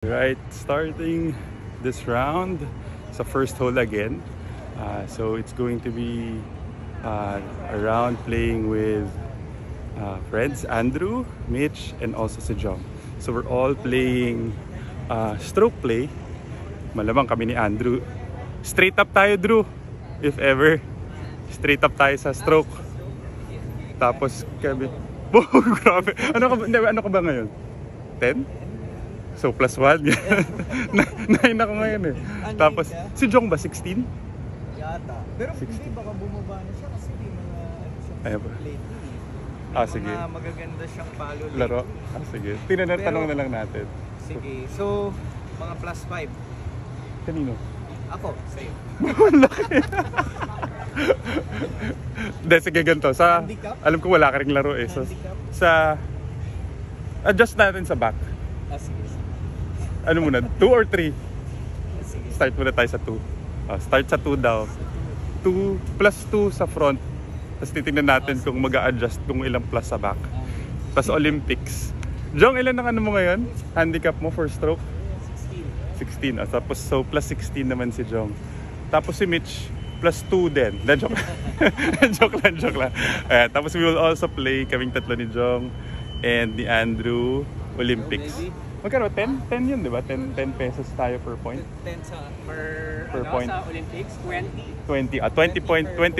Right, starting this round, it's a first hole again. So it's going to be a round playing with friends Andrew, Mitch, and also si Jong. So we're all playing stroke play. Malamang kami ni Andrew. Straight up tayo, Drew. If ever. Straight up tayo sa stroke. Tapos kami... Oh, grabe. Ano ka ba ngayon? 10? So plus 1. 9 ako ngayon eh. Tapos si Jong ba 16? Yata. Pero 16. Hindi, baka bumaba na siya kasi may mga lately. Sige. Mga magaganda siyang palo lately. Laro? Sige. Tanong na lang natin. Sige. So, mga plus 5. Kanino? Ako, sa'yo. Laki. Hindi, sige ganito. Alam ko wala ka ring laro eh. So, adjust natin sa back. Sige. Ano muna? 2 or 3? Sige. Start muna tayo sa 2. Start sa 2 daw. 2 plus 2 sa front. Tapos titignan natin kung mag-a-adjust kung ilang plus sa back. Tapos Olympics. Jong, ilan ang ano mo ngayon? Handicap mo for stroke? 16. Tapos so plus 16 naman si Jong. Tapos si Mitch plus 2 din. Joke lang. joke lang. Tapos we will also play kaming tatlo ni Jong and ni Andrew Olympics. Magkano? 10 yun, di ba? 10 pesos tayo per point. 10 per point. Sa Olympics, 20. 20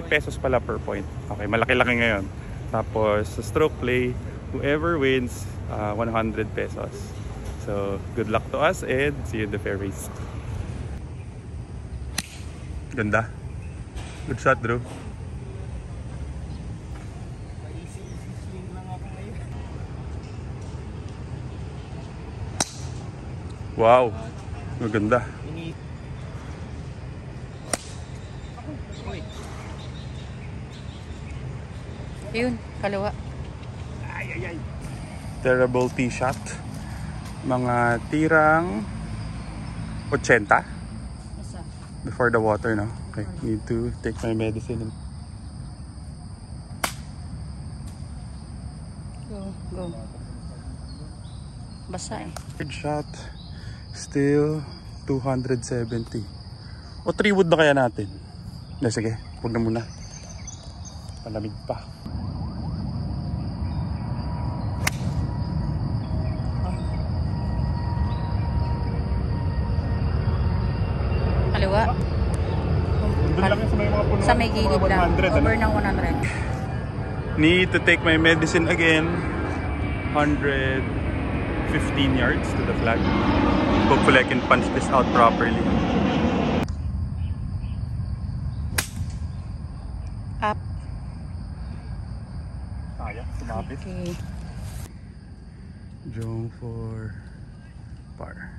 pesos pala per point. Okay, malaki-laki ngayon. Tapos sa stroke play, whoever wins, 100 pesos. So, good luck to us and see you in the fairways. Ganda. Good shot, Drew. Wow, maganda. Ayun, kaliwa. Terrible tee shot. Mga tirang 80 before the water, no? Okay, need to take my medicine. Go. Basa eh. Third shot. Still 270. O 3 wood na kaya natin? Sige, huwag na muna. Palamig pa. Kaliwa. Sa may gilid lang. Over ng 100. Need to take my medicine again. 115 yards to the flag. Hopefully I can punch this out properly. Up. Sumapit. Okay. Jong for par.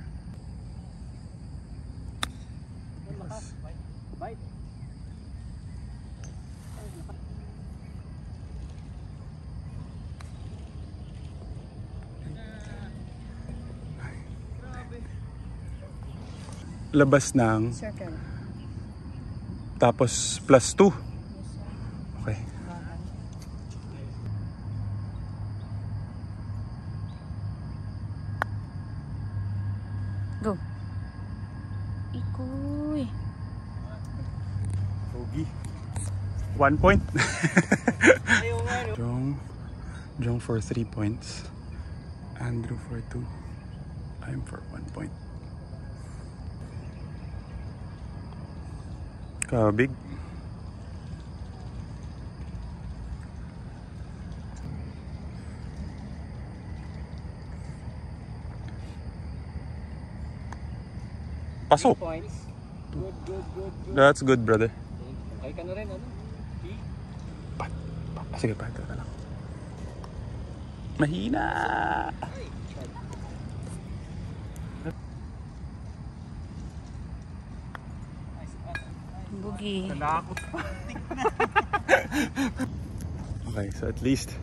Labas ng Circle. tapos plus 2. Okay. Go. Ikoy. Bogey. 1 point. Jong for 3 points. Andrew for 2. I'm for 1 point. Big. Pasok. Points. Good. That's good, brother. Okay ka na rin, ano? Sige, pato na lang. Mahina. Boogie. Okay, so at least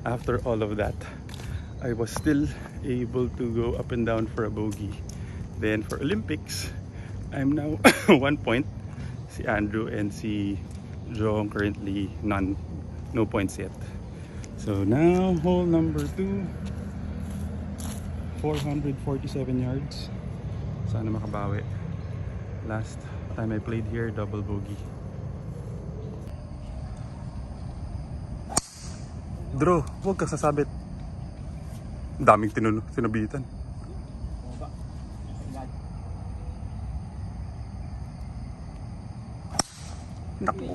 after all of that, I was still able to go up and down for a bogey. Then for Olympics, I'm now 1 point. Si Andrew and si Jong currently no points yet. So now hole number 2. 447 yards. Sana makabawi. Last time I played here, double bogey. Draw, huwag ka sasabit. Daming sinabitan. Naku.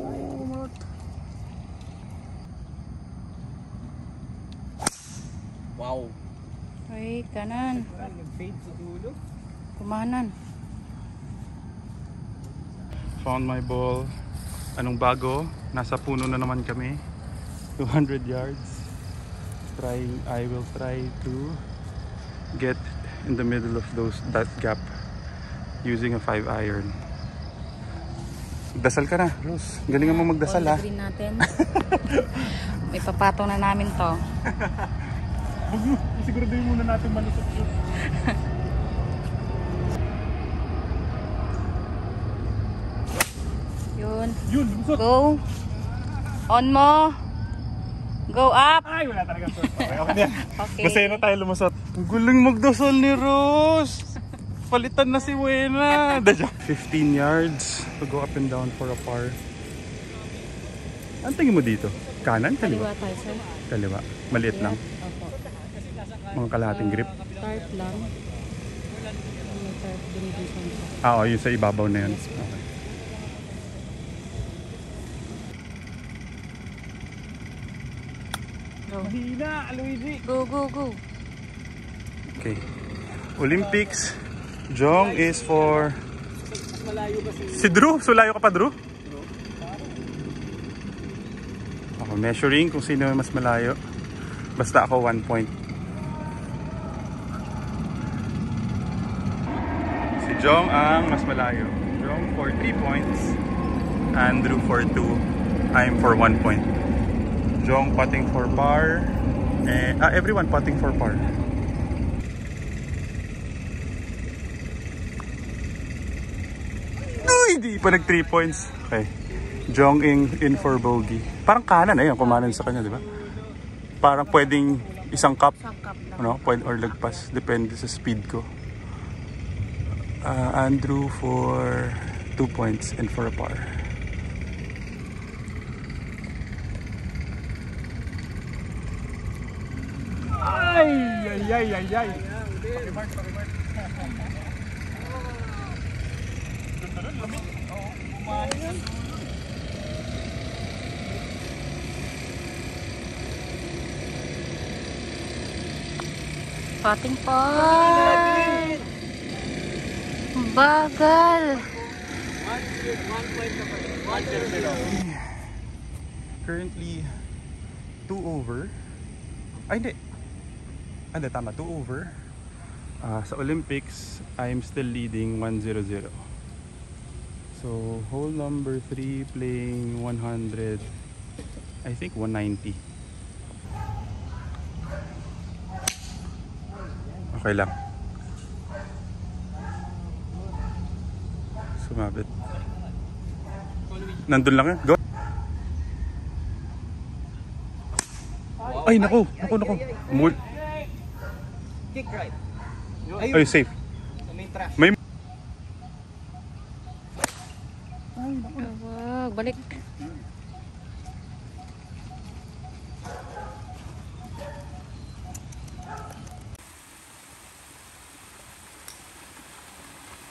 Wow. Ay, kanan. Nag-fade sa dulo. Kumanan. Found my ball. Anong bago? Nasa puno na naman kami. 200 yards. I will try to get in the middle of that gap using a 5-iron. Dasal ka na, Rose. Galingan mo magdasal, ha. Green natin. May papatong na namin to. Siguraduhin muna natin malusot yun. Yun. Yun, lumusot. Go. On mo. Go up. Ay, wala talaga. Okay. Okay. Masaya na tayo lumusot. Ang guling magdasal ni Rose. Palitan na si Wena. 15 yards to go up and down for a par. Ang tingin mo dito? Kanan? Kaliwa? Kaliwa tayo, sir. Kaliwa. Maliit lang. Opo. Mga kalahating grip. Tarp lang. May tarp din dito. Oo, yun sa ibabaw na yun. Okay. Go. Hina, Luigi. Go, go, go. Okay. Olympics. Jong is for... Malayo ba Si Drew? Sulayo ka pa, Drew? Ako measuring kung sino mas malayo. Basta ako 1 point. Si Jong ang mas malayo. Jong for 3 points. Andrew for 2. I'm for 1 point. Jong putting for par. Everyone putting for par. Hindi pa nag 3 points. Okay. Jong in for bogey. Parang kanan ayun, kumanan sa kanya, di ba? Parang pwedeng isang cup, Sangkap lang. ano, pwede or lagpas, depende sa speed ko. Andrew for 2 points and for a par. Ay, ay, ay, ay, ay. Pakimark. Pating par. Bagal. Currently 2 over. Ay hindi. Hindi, tama, 2 over. Sa Olympics, I'm still leading 1-0-0. So hole number 3 playing 100, I think 190. Okay lang. Sumabit. Nandun lang yan. Go. Ay, naku. Kick right. Ay, safe. So, may trash. May... Wag, balik.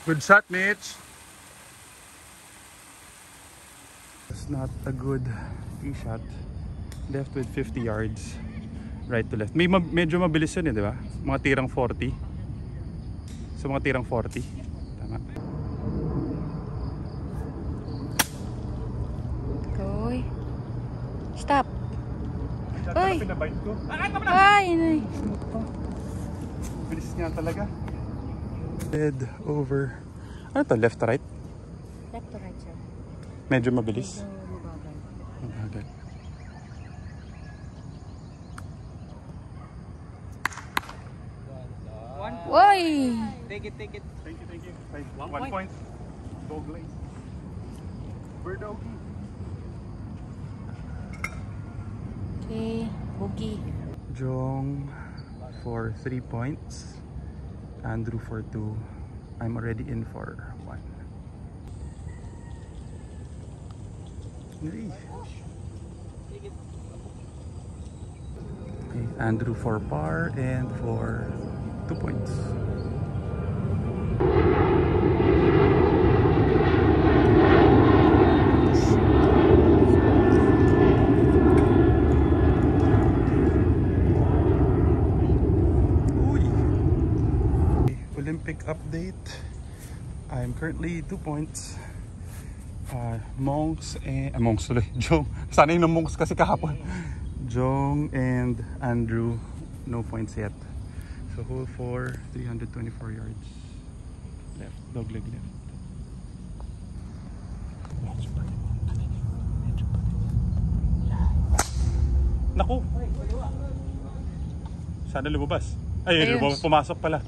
Good shot, Mitch. That's not a good tee shot. Left with 50 yards. Right to left. Medyo mabilis yun, di ba? Mga tirang 40. So mga tirang 40. Tama. Goy. Stop. Ay. Pinabite ko. Ay, ay. Bilis niya talaga. Head over. Ano to? Left to right? Left to right, sir. Medyo mabilis. Mabagal. Mabagal. Uy! Take it. Thank you. 1 point. Dog lane. Bird doggy. Okay, boogie. Jong for 3 points. Andrew for 2. I'm already in for 1. Okay, Andrew for par and for 2 points. Olympic update. I'm currently 2 points. Monks and Monks tuloy. Jong. Sana yung Monks kasi kahapon. Jong and Andrew, no points yet. So hole 4, 324 yards left. Dogleg left. Naku! Sana lumabas. Ay, pumasok pala.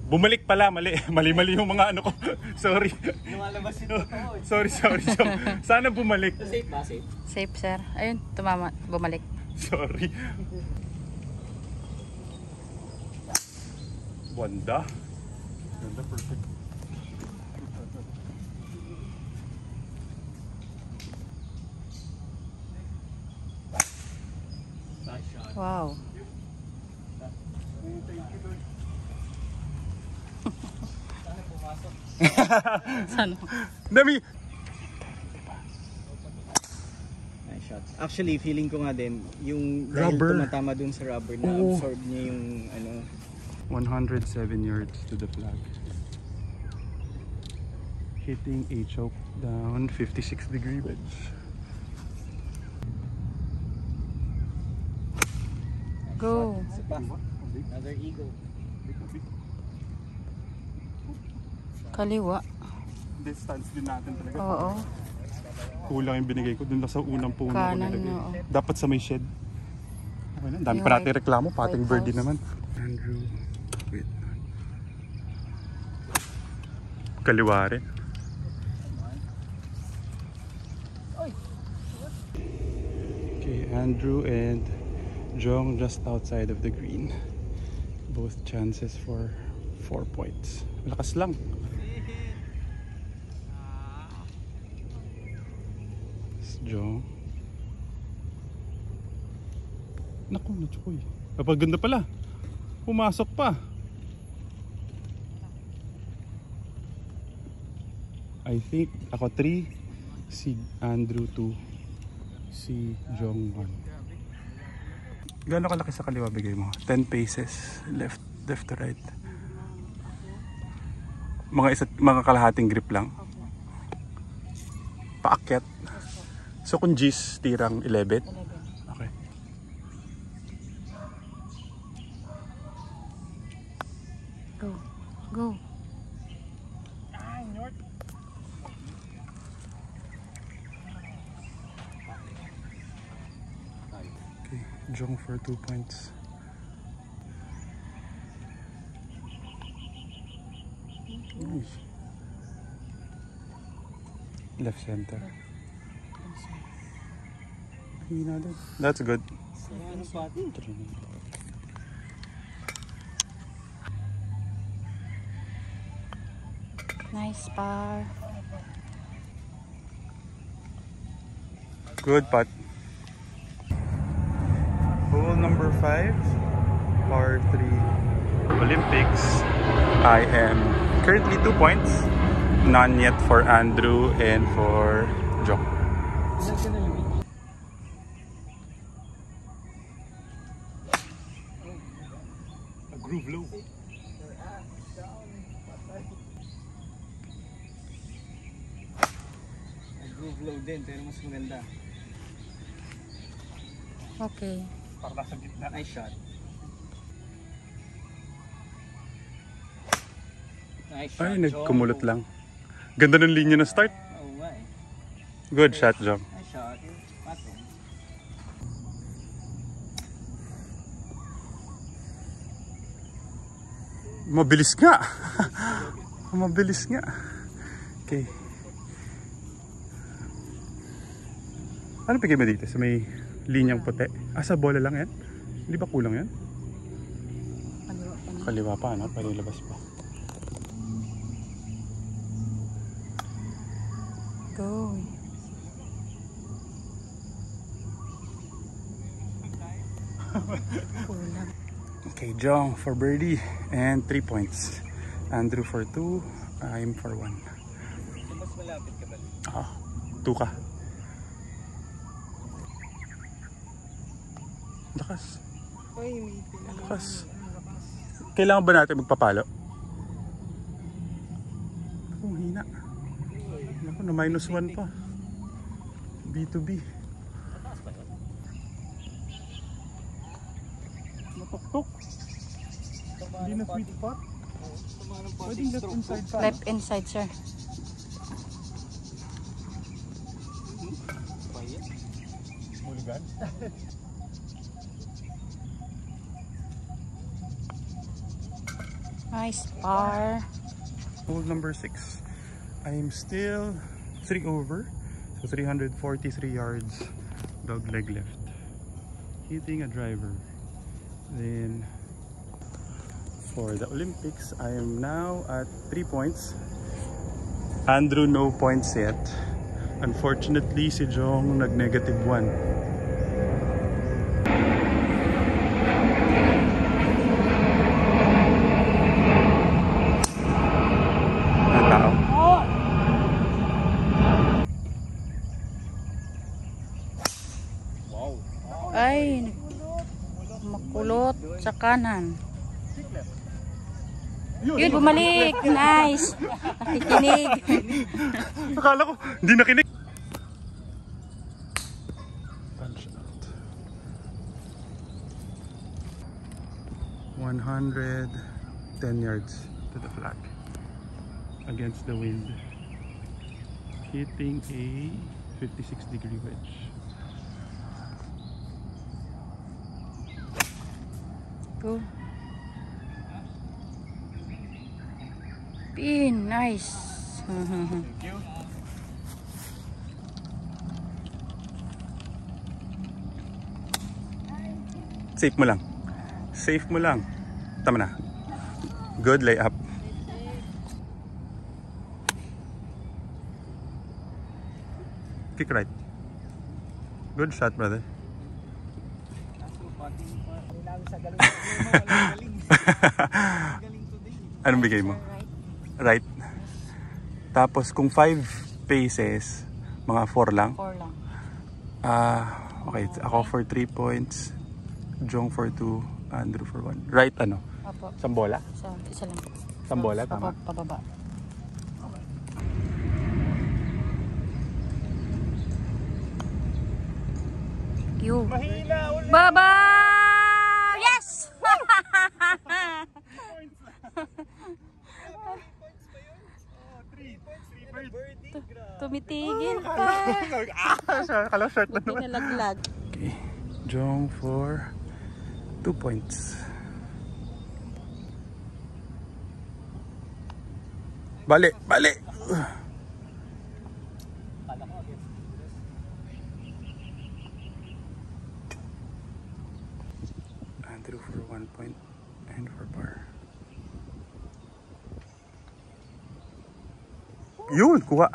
Bumalik pala, mali. Mali-mali yung mga ano ko. Sorry. Lumalabas yung totoo. Sorry, Jong. Sana bumalik. Safe ba? Safe? Safe, sir. Ayun, tumama. Bumalik. Sorry. Wanda. Ganda, perfect. Wow. Sana. Dami. Nice shot. Actually, feeling ko nga din, yung Rubber. dahil tumatama dun sa rubber na absorb niya yung ano. 107 yards to the flag. Hitting a choke down 56-degree wedge. Go. Another eagle. Kaliwa. Distance din natin talaga. Oo. Kulang yung binigay ko dun lang sa unang puno ko Kanan, nilagay. oo. Dapat sa may shed. Okay na, dami Yung pa natin white- reklamo, pating white birdie house. naman. Andrew, wait. Kaliwa rin. Okay, Andrew and Jong just outside of the green. Both chances for 4 points. Malakas lang. Jong. Naku, natsukoy. Napaganda pala. Pumasok pa. I think ako 3, si Andrew 2, si Jong 1. Gaano kalaki sa kaliwa bigay mo? 10 paces left to right. Mga kalahating grip lang. Paakyat. So kung G's tirang 11. Okay. Go. Go. Okay, Jong for 2 points. Nice. Left center. That's good. Nice par. Good putt. Hole number 5, par 3. Olympics. I am currently 2 points. None yet for Andrew and for Jong. A groove low. Groove low din, pero mas maganda. Okay. Para nasa gitna. Nice shot. Nice shot. Ay, nagkumulot lang. Ganda ng linya ng start. Oh, why? Good shot, Jong. Nice shot. Patong. Mabilis nga. Mabilis nga. Okay. Ano pigay mo dito? Sa may linyang puti? Ah, sa bola lang yan? Hindi ba kulang yan? Kaliwa pa na. kaliwa pa, no? Pwede labas pa. Go. Kulang. Okay, Jong for birdie and 3 points. Andrew for 2, I'm for 1. Mas malapit ka ba? 2 ka. Lakas. Ay, may Lakas. Kailangan ba natin magpapalo? Oh, hina. Naku, na -1 pa. B2B. Matuktok. Hindi na sweet spot. Pwede left inside ka. Left inside, sir. Mulligan. Nice par. Hole number 6. I'm still 3 over. So 343 yards. Dog leg left. Hitting a driver. Then for the Olympics, I am now at 3 points. Andrew no points yet. Unfortunately, si Jong nag-negative 1. Ay, makulot sa kanan. Yun, bumalik. Nice. Nakikinig. Akala ko, hindi nakinig. Punch out. 110 yards to the flag. Against the wind. Hitting a 56-degree wedge. Go. Pin, nice. Thank you. Safe mo lang. Safe mo lang. Tama na. Good layup. Kick right. Good shot, brother. Anong bigay mo? Right. Tapos kung 5 paces, mga 4 lang. 4 lang. Okay, ako for 3 points, Jong for 2, Andrew for 1. Right ano? Opo. Sambola? Isa lang. Sambola, tama. Pababa. Yo. Baba! Yes! Tumitigil pa. Kala short na naman. Pinalaglag. Okay, Jong for 2 points. Bali, bali! Andrew for 1 point and for par. Yun, kuha.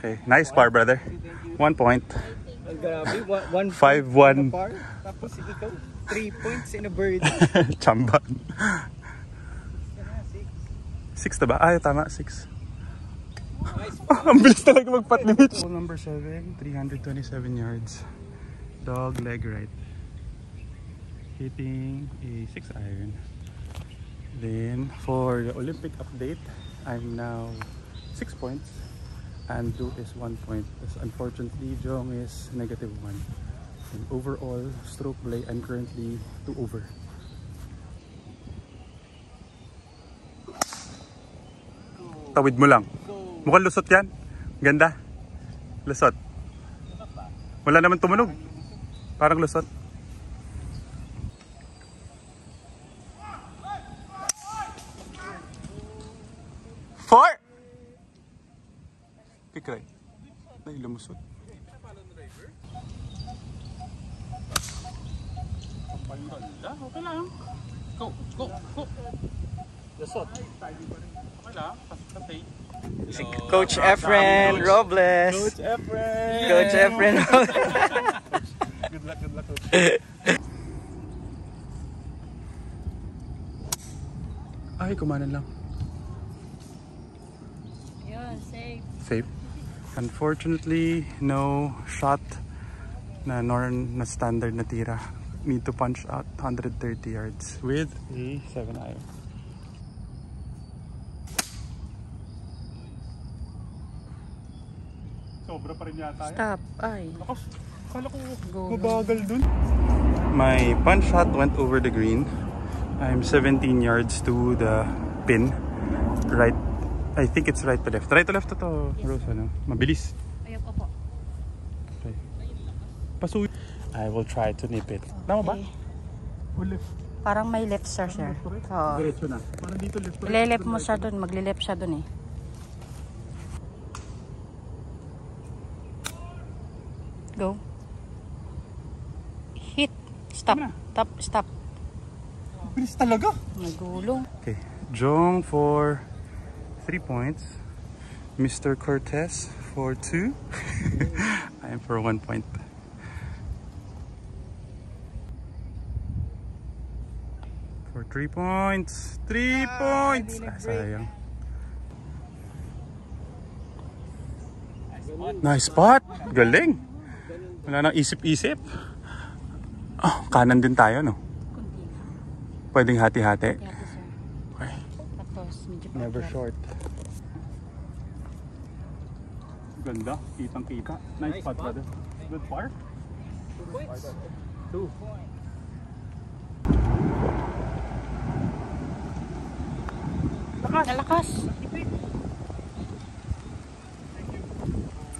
Okay, nice par, brother. 1 point. Grabe, 1 5-1. par. Tapos ikaw, 3 points in a bird. Chamba. 6 na ba? Ay, tama, 6. Ang bilis talaga mag-putt ni Mitch. Hole number 7, 327 yards. Dog leg right. Hitting a 6 iron. Then, for the Olympic update, I'm now 6 points. Andrew is 1 point. Unfortunately, Jong is -1. And overall, stroke play, I'm currently 2 over. Tawid mo lang. Mukhang lusot yan. Ganda. Lusot. Wala naman tumunog. Parang lusot. Four! Kick right. Ay, lumusot. Okay lang. 1 Go! Go! Go! Lasot. Okay lang. Patay. Si Coach Efren Robles. Coach Efren! Coach Efren Robles. Good luck, Coach. Ay, kumanan lang. Yun, safe. Safe. Unfortunately, no shot na standard na tira. Need to punch out 130 yards with a 7 iron. Sobra pa rin yata. Stop. Ay. Lakas. Akala ko Go mabagal dun. My punch shot went over the green. I'm 17 yards to the pin. Right. I think it's right to left. Right to left to Yes. Rose, ano? Mabilis. Ayun po po. Okay. Pasuy. I will try to nip it. Tama ba? Okay. O left? Parang may left sir, sir. Oo. Diretso na. Parang dito left. Ile-left mo siya dun. Magle-left siya dun eh. Go. Hit. Stop. Tama na. Stop. Stop. Bilis talaga. Nagulong. Okay. Jong for 3 points. Mr. Cortez for 2. I am for 1 point. For 3 points. 3 points. Ah, sayang. Nice spot. Galing. Wala nang isip-isip. Oh, kanan din tayo, no? Kunti na. Pwedeng hati-hati. Yati sir. Okay. Tapos medyo Never pag- short. Ganda. Kitang-kita. Nice spot, brother. Good par. 2 points. 2. Nalakas.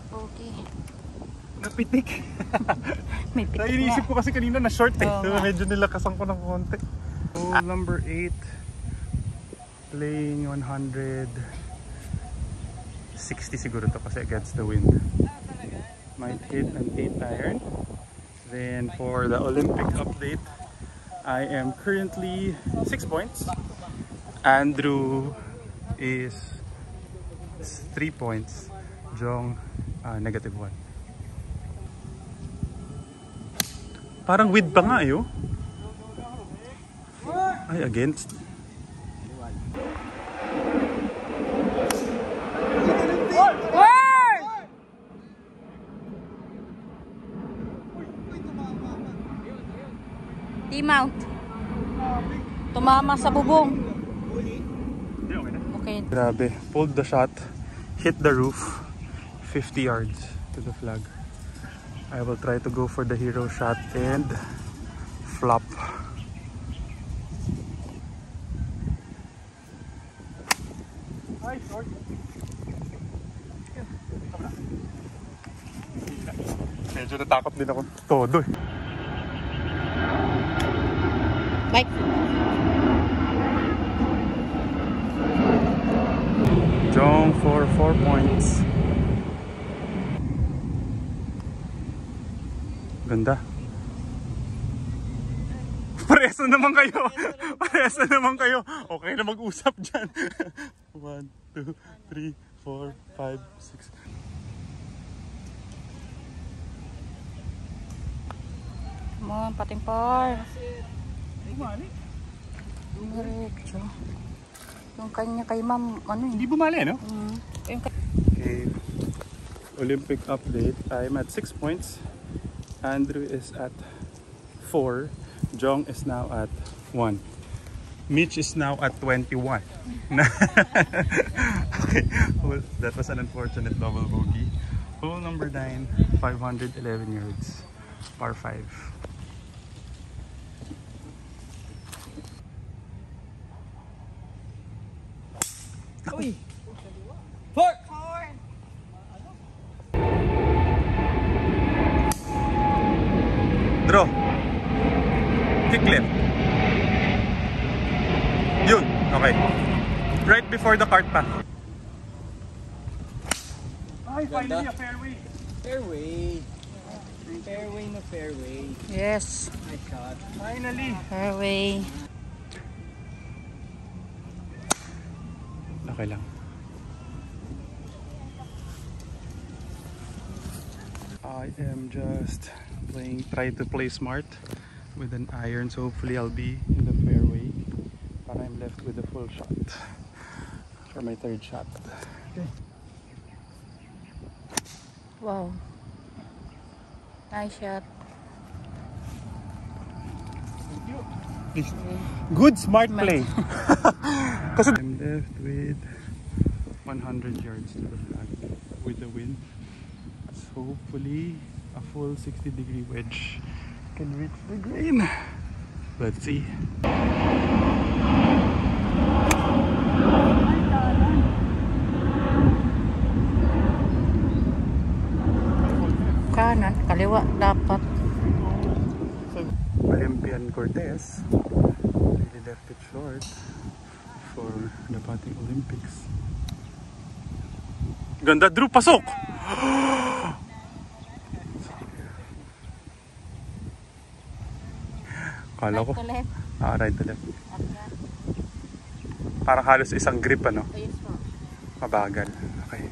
Okay. Napitik. May pitik nga. Iniisip ko kasi kanina na short eh. Oo So nga. medyo nilakasan ko ng konti. Hole number 8. Playing 160 siguro to kasi against the wind. Might hit an 8 iron. Then for the Olympic update, I am currently 6 points. Andrew is 3 points. Jong -1. Parang with pa nga eh, oh. Ay, against. T-mount. Tumama sa bubong. Okay. Grabe, pulled the shot, hit the roof, 50 yards to the flag. I will try to go for the hero shot and flop. Medyo natakot din ako todo eh. Bye. Jong for 4 points. Ganda. Parehas na naman kayo. Parehas na naman kayo. Okay na mag-usap dyan. 1, 2, 3, 4, 5, 6. Come on, pating par. Diretso. Yung kanya kay ma'am, ano Hindi eh. bumali, no? Yung kay... Okay. Olympic update. I'm at 6 points. Andrew is at 4. Jong is now at 1. Mitch is now at 21. Okay. Well, that was an unfortunate double bogey. Hole number 9, 511 yards. Par 5. Uy! Four! Draw. Kick left. Yun. Okay. Right before the cart path. Ay, finally a fairway. Fairway. Fairway na fairway. Yes. Nice shot. Finally. Fairway. Okay lang. I am just try to play smart with an iron, so hopefully I'll be in the fairway. But I'm left with a full shot for my third shot. Okay. Wow. Nice shot. Good smart play. Kasi I'm left with 100 yards to the flag with the wind. So hopefully a full 60-degree wedge can reach the green. Let's see. Kanan, kaliwa dapat. Olympian Cortez really left it short for the batting Olympics. Ganda, Drew, pasok! Kala ko. Right to left. Right to left. Parang halos isang grip, ano? Ayos po. Mabagal. Okay.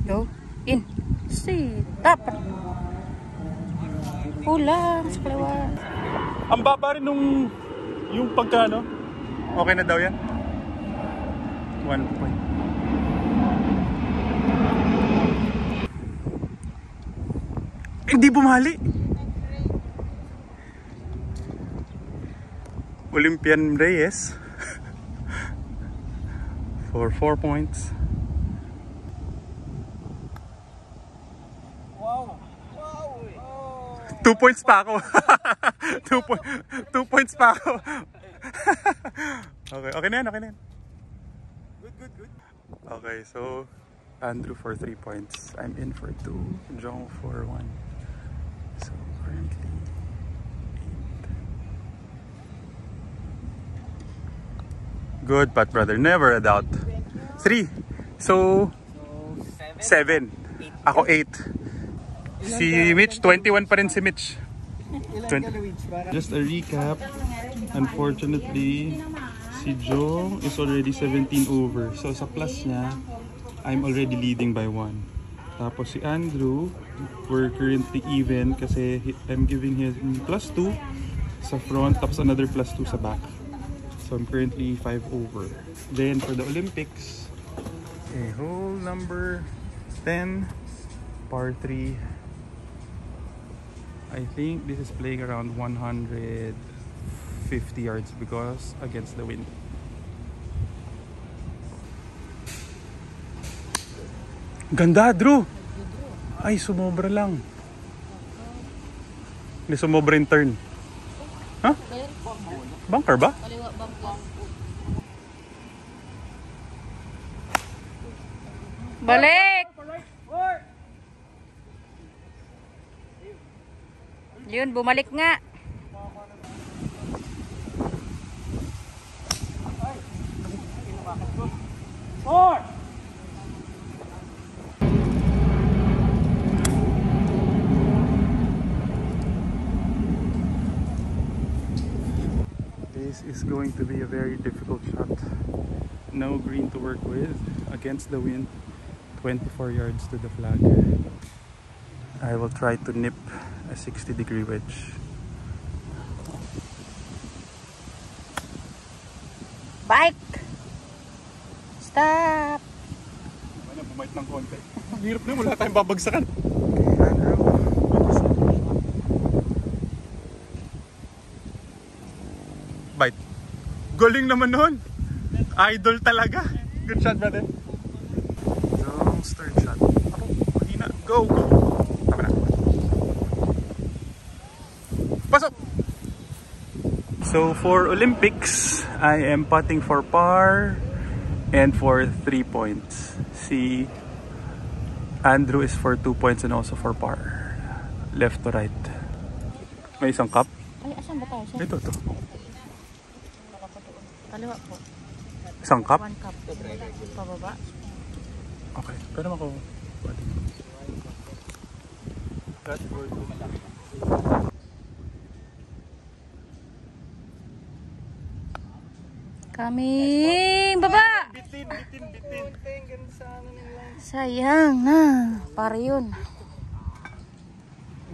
Go. In. See. Dapat. Ulang sa kaliwa. Ang baba rin nung yung pagkano. Okay na daw yan? 1 point. Hindi bumali. Olympian Reyes for 4 points. Wow! Wow! 2 points pa ako. 2 points pa ako. Okay, okay na yan, okay na yan. Good. Okay, so Andrew for 3 points. I'm in for 2. Jong for 1. So currently 8. Good putt, brother. Never a doubt. 3. So 7. Ako 8. Si Mitch, 21 pa rin si Mitch. Just a recap. Unfortunately, si Jong is already 17 over. So sa plus niya, I'm already leading by 1. Tapos si Andrew, we're currently even kasi I'm giving him plus 2 sa front, tapos another plus 2 sa back. So I'm currently 5 over. Then for the Olympics, hole number 10, par 3. I think this is playing around 150 yards because against the wind. Ganda, Drew! Ay, sumobra lang. Hindi sumobra yung turn. Ha? Bunker ba? Kaliwa bangko. Balik! Yun, bumalik nga. This is going to be a very difficult shot. No green to work with against the wind. 24 yards to the flag. I will try to nip a 60-degree wedge. Bike! Stop! Ano, bumait ng konti. Ang hirap na, wala tayong babagsakan. Bite. Galing naman nun. Idol talaga. Good shot, brother. Jong's third shot. Ako, mahina. Go, go. Tama na. Pasok! So for Olympics, I am putting for par and for 3 points. Si Andrew is for 2 points and also for par. Left to right. May isang cup? Ay, asan ba tayo? Ito, ito. Kaliwa po. Isang cup? 1 cup. Pababa. Okay. Pero ako. That's for 2. Coming! Baba! Bitin. Sayang na. Para yun.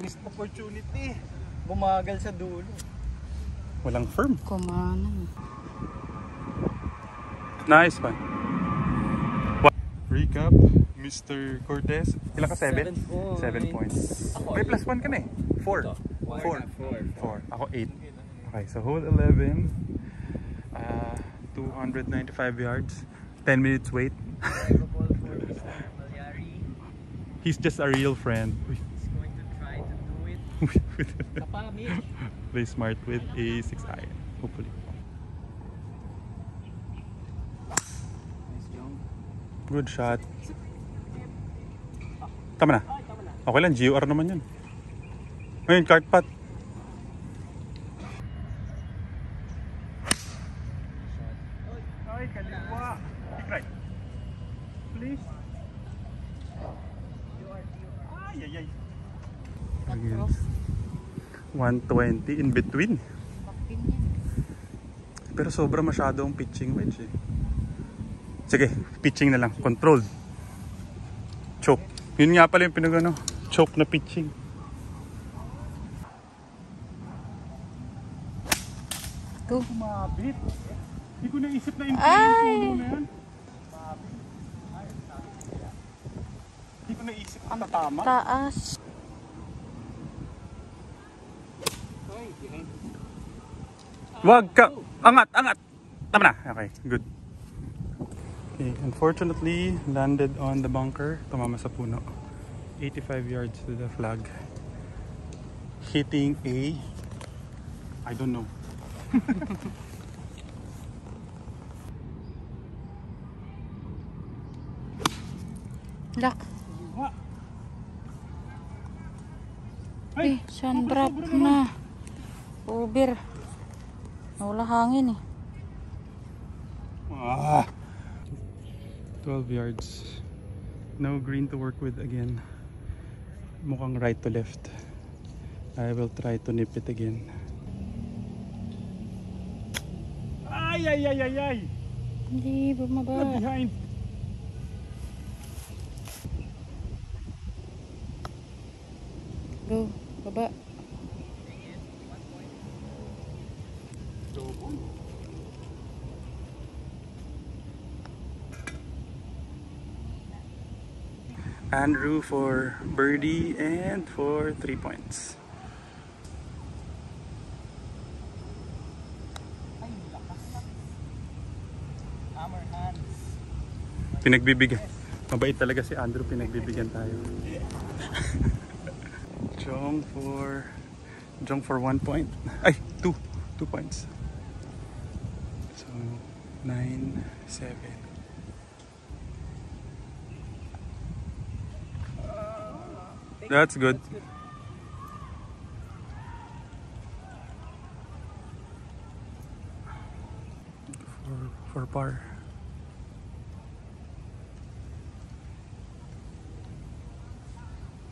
Missed opportunity. Bumagal sa dulo. Walang firm. Kumanan. Nice one. Recap, Mr. Cortez. Ilan ka? 7? 7 points. May plus 1 ka na eh. 4. 4. Ako 8. Okay, so hole 11. 295 yards. 10 minutes wait. He's just a real friend. He's going to try to do it. Play smart with a 6 iron. Hopefully. Good shot. Tama na. Okay lang, GOR naman yun. Ngayon, cart putt. Ay, kaliwa. Kick right. Please. Ay. Again. 120 in between. Pero sobra masyadong pitching wedge eh. Sige, pitching na lang. Controlled. Choke. Yun nga pala yung pinagano. Choke na pitching. Go. Kumabit. Hindi ko naisip na yung puno na yan. Hindi ko naisip na tatama. Taas. Wag ka. Angat. Tama na. Okay, good. Okay, unfortunately, landed on the bunker. Tumama sa puno. 85 yards to the flag. Hitting a... I don't know. Lock. Eh, sun drop na. Over. Wala hangin eh. 12 yards. No green to work with again. Mukhang right to left. I will try to nip it again. Ay! Hindi, bumaba. Behind. Go, baba. Andrew for birdie and for 3 points. Hammer hands. Pinagbibigyan. Mabait talaga si Andrew, pinagbibigyan tayo. Jong for 1 point. Ay, 2 points. So 9-7. That's good. For par.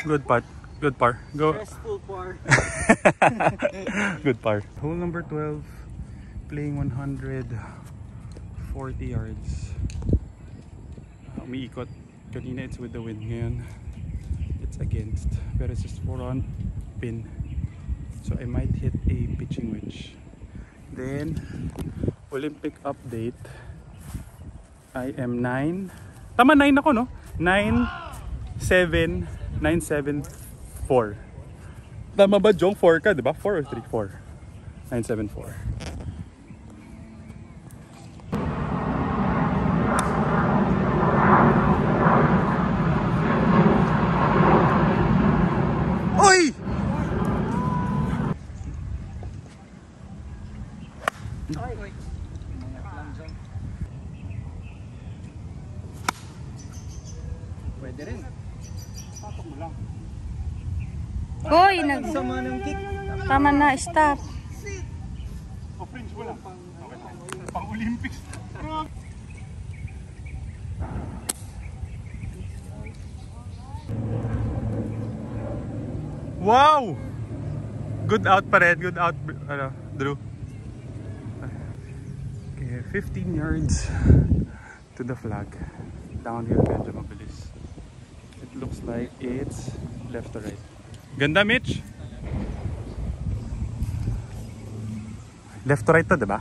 Good putt. Good par. Go. Stressful par. Good par. Hole number 12. Playing 140 yards. Umiikot. Kanina it's with the wind. Ngayon it's against. Pero it's just 4 on pin. So I might hit a pitching wedge. Then Olympic update. I am 9. Tama 9 ako no? 9-7. 9-7-4. Tama ba Jong? 4 ka, diba? 4 or 3? 4. 9-7-4. Oy! Pwede rin. Patok mo lang. Hoy, Sama ng kick. tama na, stop. O fringe mo lang. Okay. Pang Olympics. Wow! Good out pa rin. Good out, Drew. Careful. 15 yards to the flag. Downhill medyo mabilis. It looks like it's left to right. Ganda, Mitch! Left to right to, diba?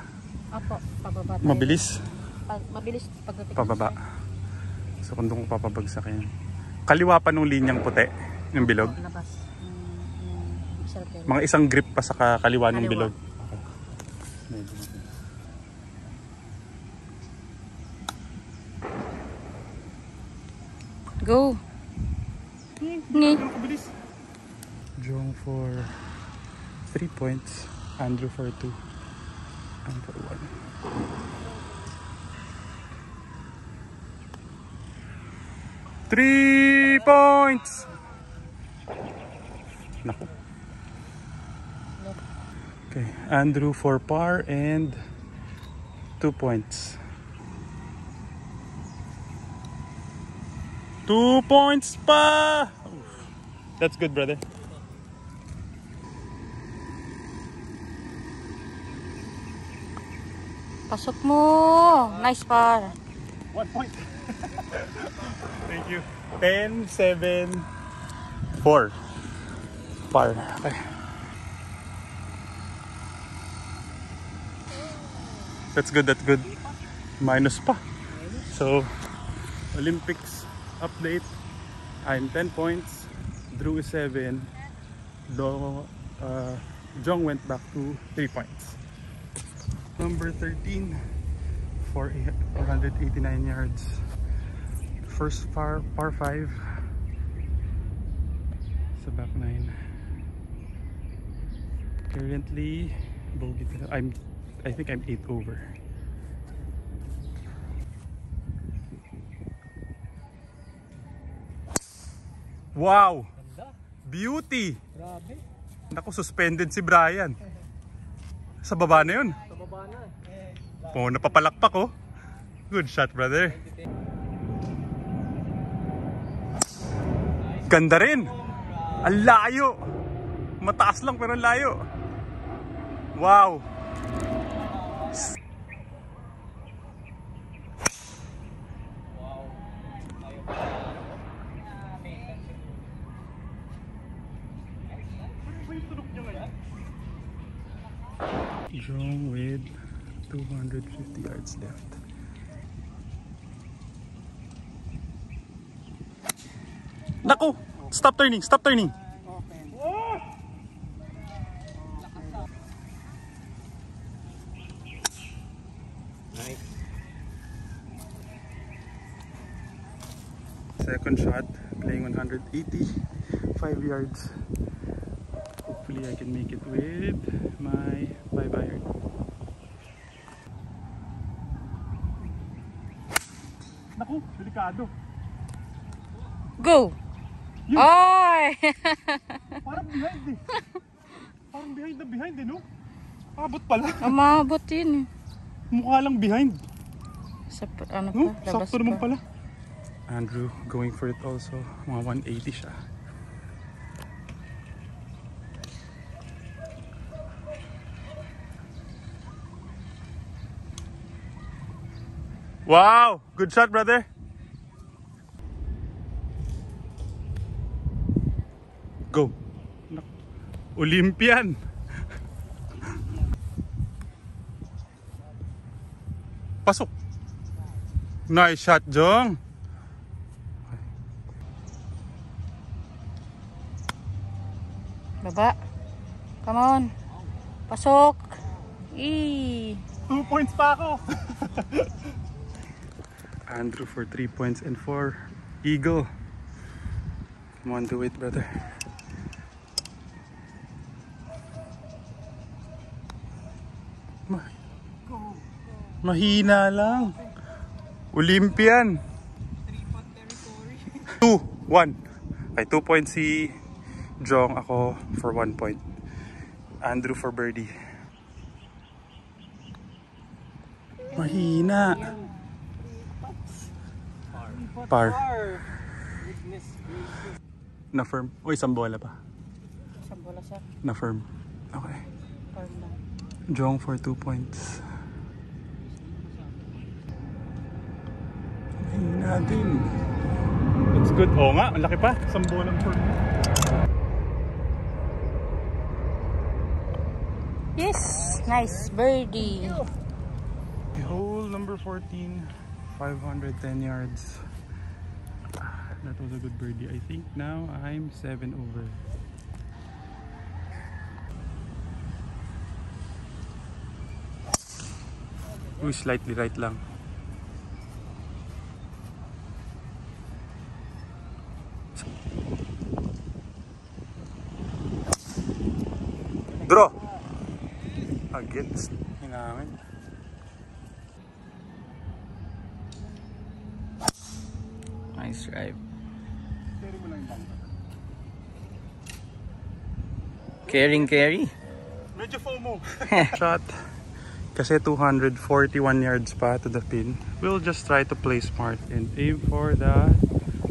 Opo, pababa tayo. Mabilis. Mabilis pagdating. Pababa. So kung doon ko papabagsak yan. Kaliwa pa nung linyang puti, yung bilog. Labas. Circle. Mga isang grip pa sa kaliwa ng bilog. Go! Ngi. Jong for 3 points, Andrew for 2, and for 1. Three points! Naku. Okay, Andrew for par and 2 points. 2 points pa! That's good, brother. Pasok mo! Nice par. 1 point. Thank you. 10, 7, 4. Par. Okay. That's good, that's good. Minus pa. So, Olympics update. I'm 10 points. Drew is 7. Jong went back to 3 points. Number 13 for 489 yards. First par 5 sa back 9. Currently bogey. I think I'm 8 over. Wow! Beauty! Grabe. Naku, suspended si Brian. Sa baba na yun. Sa baba na. Oh, napapalakpak oh. Good shot, brother. Ganda rin. Ang layo. Mataas lang pero ang layo. Wow. Jong with 250 yards left. Naku! Stop turning! Stop turning! Nice. Second shot, playing 185 yards. Hopefully I can make it with my 5 iron. Naku, delikado. Go! Ay! Parang behind eh. Parang behind eh, no? Abot pala. Umabot yun eh. Mukha lang behind. Sa, ano No? pa? Labas Sakto naman pa. pala. Andrew going for it also. Mga 180 siya. Wow! Good shot, brother. Go. Olympian. Pasok. Nice shot, Jong. Baba. Come on. Pasok. Eee. 2 points pa ako. Andrew for 3 points and 4 eagle. Come on, do it, brother. Mahina lang. Olympian. 2, 1. Okay, 2 points si Jong, ako for 1 point. Andrew for birdie. Mahina. Par. Na firm. O, isang bola pa. Isang bola siya. Na firm. Okay. Par lang. Jong for 2 points. natin. It's good. Oo nga, ang laki pa. Isang bolang for me. Yes, nice birdie. Hole number 14, 510 yards. That was a good birdie. I think now I'm 7 over. Ooh, slightly right lang. Draw! Against hinangin. Nice drive. Carry. Medyo FOMO. Shot. Kasi 241 yards pa to the pin. We'll just try to play smart and aim for the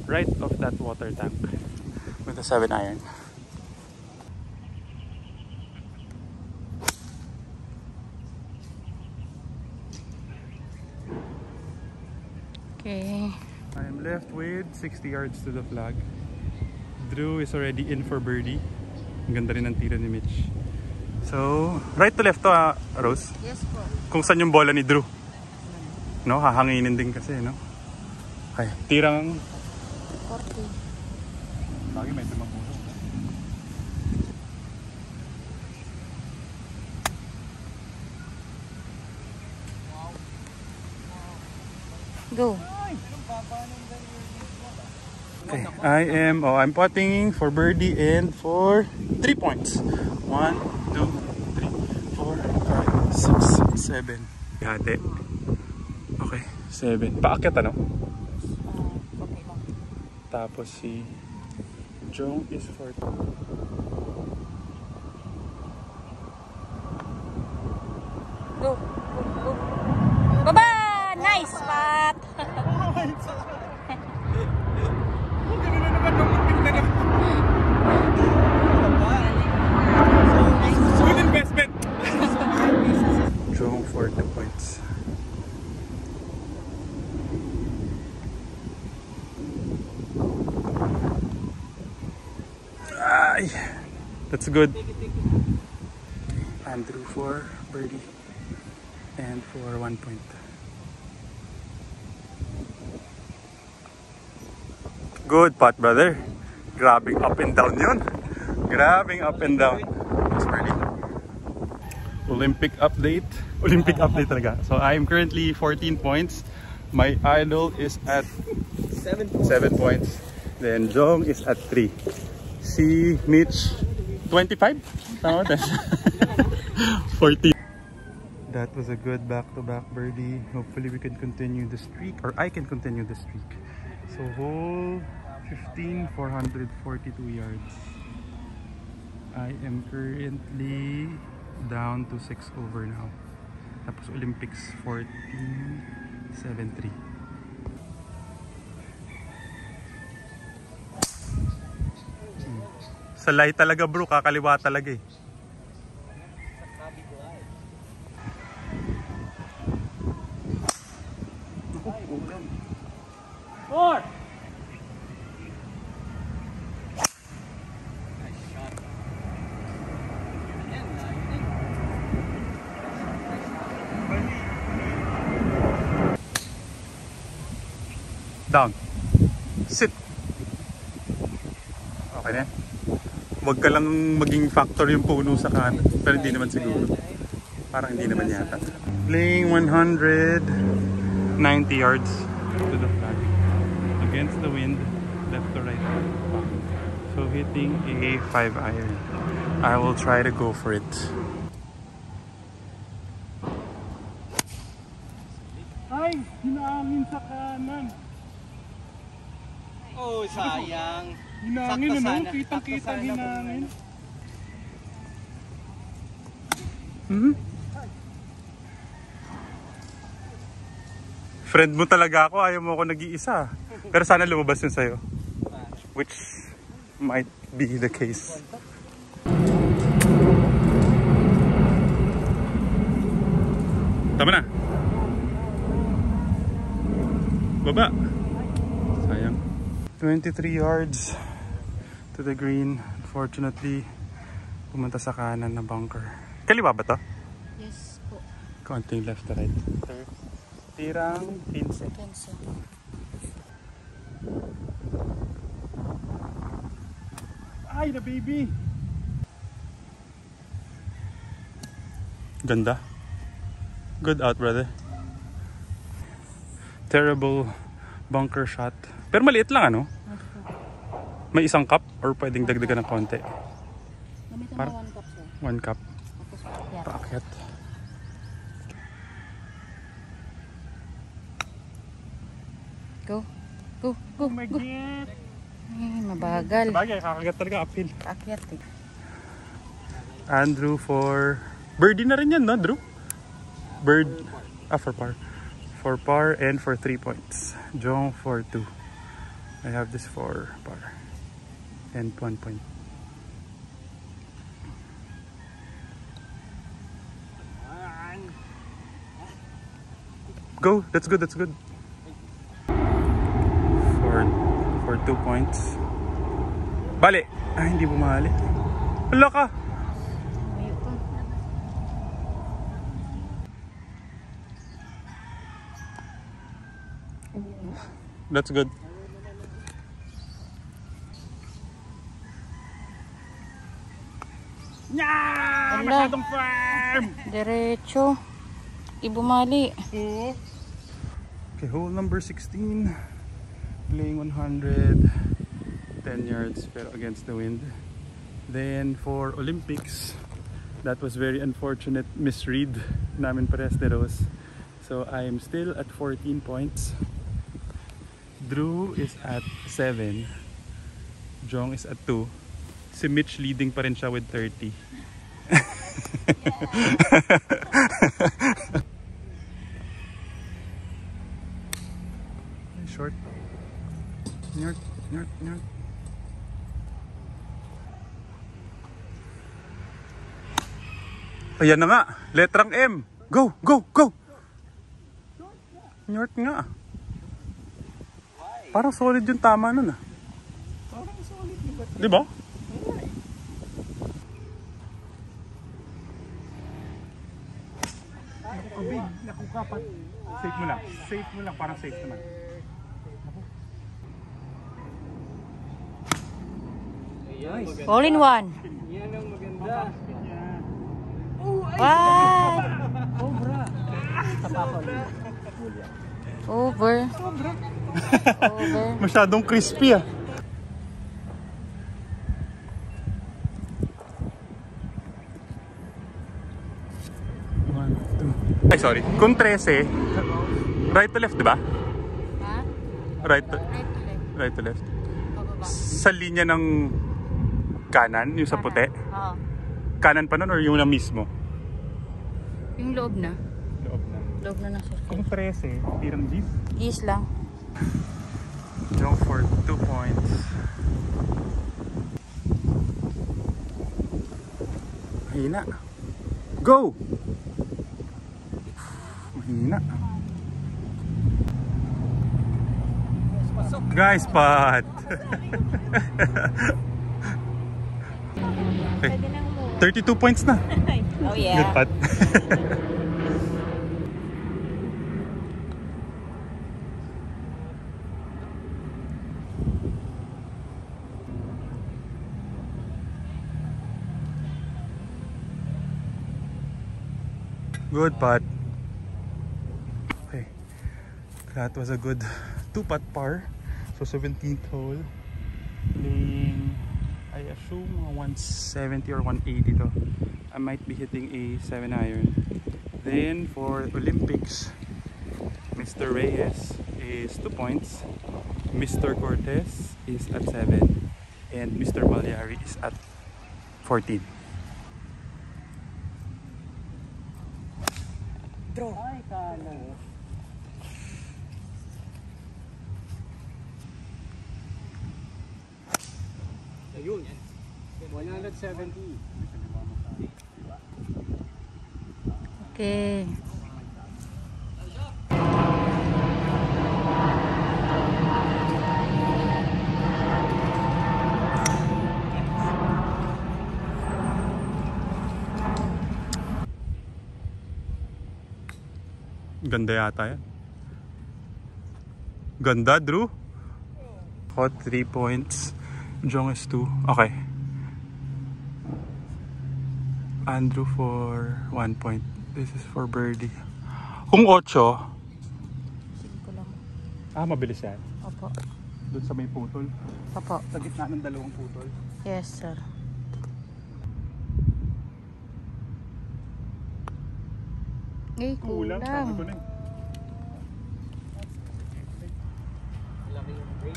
right of that water tank with a 7-iron. Okay. I'm left with 60 yards to the flag. Drew is already in for birdie. Ang ganda rin ng tira ni Mitch. So, right to left to, Rose? Yes po. Kung saan yung bola ni Drew? No, hahanginin din kasi, no? Okay, tirang 40. lagi may tumapuso. Go. Okay, I'm putting for birdie and for 3 points. 1, 2, 3, 4, 5, 6, 7. Hati. Okay, 7. Paakyat ano? Okay lang. Tapos si Jong is for 2. Go. Baba! Nice spot! Good investment! Jong for 2 points. Ay, that's good. Andrew for birdie and for 1 point. Good putt, brother. Grabbing up and down yun. Grabbing up and down. That's birdie. Olympic update. Olympic update talaga. So I'm currently 14 points. My idol is at 7 points. Then Jong is at 3. Si Mitch 25? Tama ba? 14. That was a good back-to-back birdie. Hopefully we can continue the streak, or I can continue the streak. So hole 15, 442 yards. I am currently down to 6 over now. Tapos Olympics 14, 7-3. Salay talaga bro, kakaliwa talaga eh. Four! Down. Sit. Okay na. Huwag ka lang maging factor yung puno sa kanan. Pero hindi naman siguro. Parang hindi naman yata. Playing 190 yards to the flag. Against the wind, left to right. So hitting a 5-iron. I will try to go for it. Ay! Hinangin sa kanan. Oh, sayang. Hinangin Sakto ano? sana. Kitang-kita Sakto sana hinangin. Friend mo talaga ako, ayaw mo ako nag-iisa. Pero sana lumabas yun sa'yo. Which might be the case. Tama na. Baba. 23 yards to the green. Unfortunately, pumunta sa kanan na bunker. Kaliwa ba to? Yes po. Konting left to right. Tirang 15. 15. Ay, the baby! Ganda. Good out, brother. Terrible bunker shot. Pero maliit lang, ano? May isang cup or pwedeng dagdagan ng konti? Gamitan Par- mo 1 cup, sir. 1 cup. Tapos paakyat. Paakyat. Go. Go. Go. Oh my Go. God! Ay, mabagal. Sabagay, kakagat talaga uphill. Paakyat eh. Andrew for... Birdie na rin yan, no, Drew? Bird... for par. For par and for 3 points. Jong for 2. I have this for par. And 1 point. Go! That's good, that's good. For 2 points. Bali! Ay, hindi bumali. Wala ka! Mayo pa. That's good. Yeah! Ala. Masyadong firm! Diretso. Ibumali. Okay, hole number 16. Playing 110 yards pero against the wind. Then for Olympics, that was very unfortunate misread namin pares de Rose. So I'm still at 14 points. Drew is at 7. Jong is at 2. Si Mitch leading pa rin siya with 30. Short. North. Ayan na nga. Letrang M. Go. North nga. Parang solid yung tama nun ah. Parang solid yung bat. Di ba? Big, naku kapat. Safe mo lang, parang safe naman. All in one. Yan ang maganda. Wow! Cobra. Over. Over. Masyadong crispy ah. Ay, sorry. Kung 13, right to left, di ba? Ha? Right to Right to left. right to left. Pababa. Sa linya ng kanan, yung sa puti. Oo. Kanan pa nun or yung na mismo? Yung loob na. Loob na. Loob na ng circle. Kung 13, tirang G's. Gis lang. Jong for 2 points. Mahina. Go! Mahina. Guys, pat! Okay. 32 points na. Oh Good yeah. pat. Good putt. Okay. That was a good 2-putt par. So 17th hole. Playing, I assume 170 or 180 to. I might be hitting a 7-iron. Then for Olympics, Mr. Reyes is 2 points. Mr. Cortez is at 7. And Mr. Malyari is at 14. Draw. Ay, kanan. Ayun. 170. Okay. Ganda yata yan. Ganda, Drew. Hot 3 points. Jong is 2. Okay. Andrew for 1 point. This is for birdie. Kung 8. Sige ko lang. Mabilis yan. Opo. Doon sa may putol. Opo. Sa gitna ng dalawang putol. Yes, sir. Eh, Kulang. Sabi ko kulang. na eh. Laki yung break.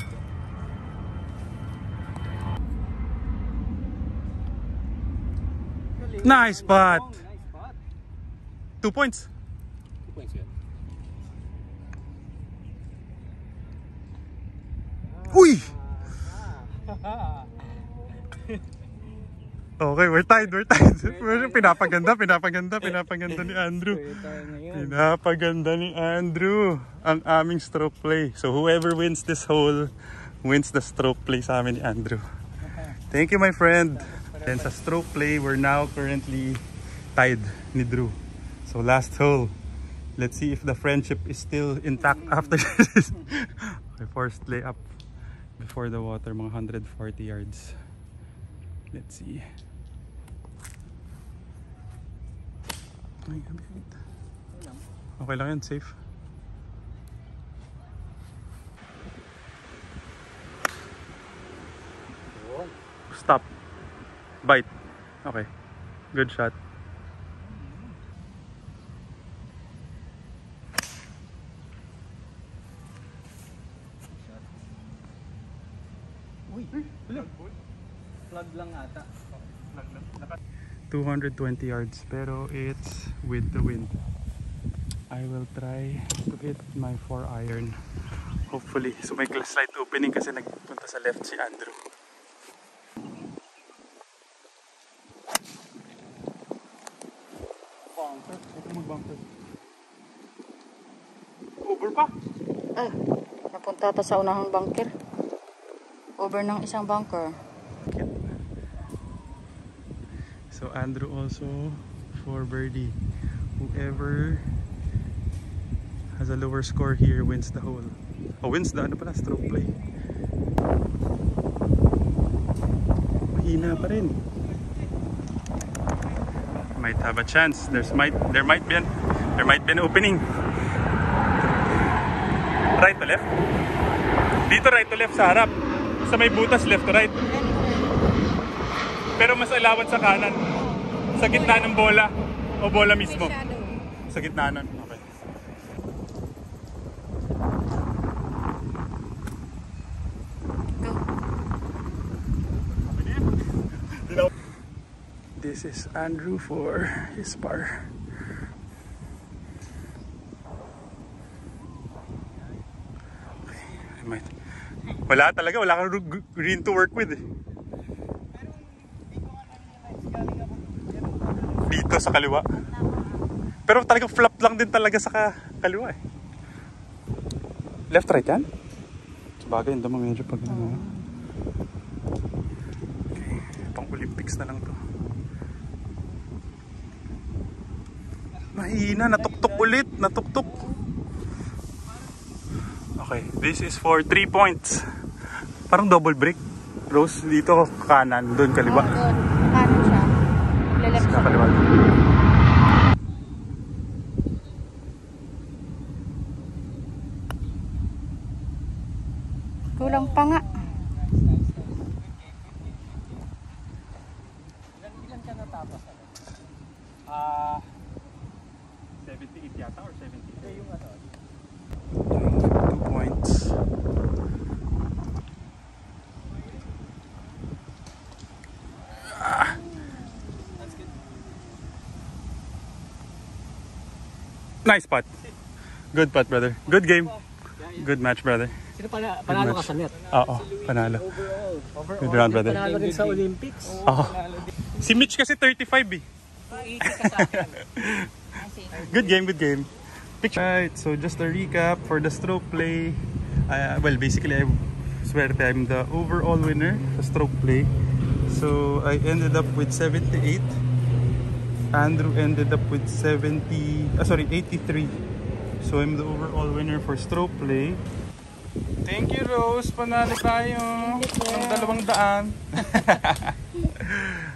Nice spot. Nice spot. 2 points. 2 points yun. Uy! Okay, we're tied. Pinapaganda ni Andrew. Pinapaganda ni Andrew ang aming stroke play. So whoever wins this hole wins the stroke play sa amin ni Andrew. Thank you, my friend. And sa stroke play, we're now currently tied ni Drew. So last hole. Let's see if the friendship is still intact after this. My first layup before the water, mga 140 yards. Let's see. Okay lang yan, safe. Stop. Bite. Okay. Good shot. Uy, plug lang ata. 220 yards, pero it's with the wind. I will try to hit my 4-iron. Hopefully. So may slight opening kasi nagpunta sa left si Andrew. Bunker. Ito mag-bunker. Over pa? Ay, napunta ta sa unahang bunker. Over ng isang bunker. So Andrew also for birdie. Whoever has a lower score here wins the hole. Wins the stroke play. Mahina pa rin. Might have a chance. There might be an opening. Right to left. Dito right to left sa harap. Sa may butas left to right. Pero mas alawan sa kanan. Sa gitna ng bola. O bola mismo. Sa gitna nun. Okay. This is Andrew for his par. Okay. Wala talaga. Wala kang green to work with eh. Dito sa kaliwa. Pero talagang flop lang din talaga sa kaliwa eh. Left right yan? Sabagay, hindi mo medyo pag ano. Okay, pang Olympics na lang to. Mahina, natuktok ulit. Natuktok. Okay, this is for 3 points. Parang double break. Rose, dito kanan, doon kaliwa. Doon, kanan siya. Leleft siya. Kaliwa. Kulang pa nga. Ilan ka natapos? 78 yata or 70? Yung ano? 2 points. Nice putt. Good putt, brother. Good game. Good match, brother. Sino panalo ka sa net? Oo, panalo. Overall. Good round, brother. Panalo rin sa Olympics. Oo. Si Mitch kasi 35 eh. 280 ka sa akin. Good game, good game. Right, so just a recap for the stroke play. Well, basically, I'm the overall winner sa stroke play. So I ended up with 78. Andrew ended up with 83. So I'm the overall winner for stroke play. Thank you, Rose. Panalo tayo. Thank you, Ng 200.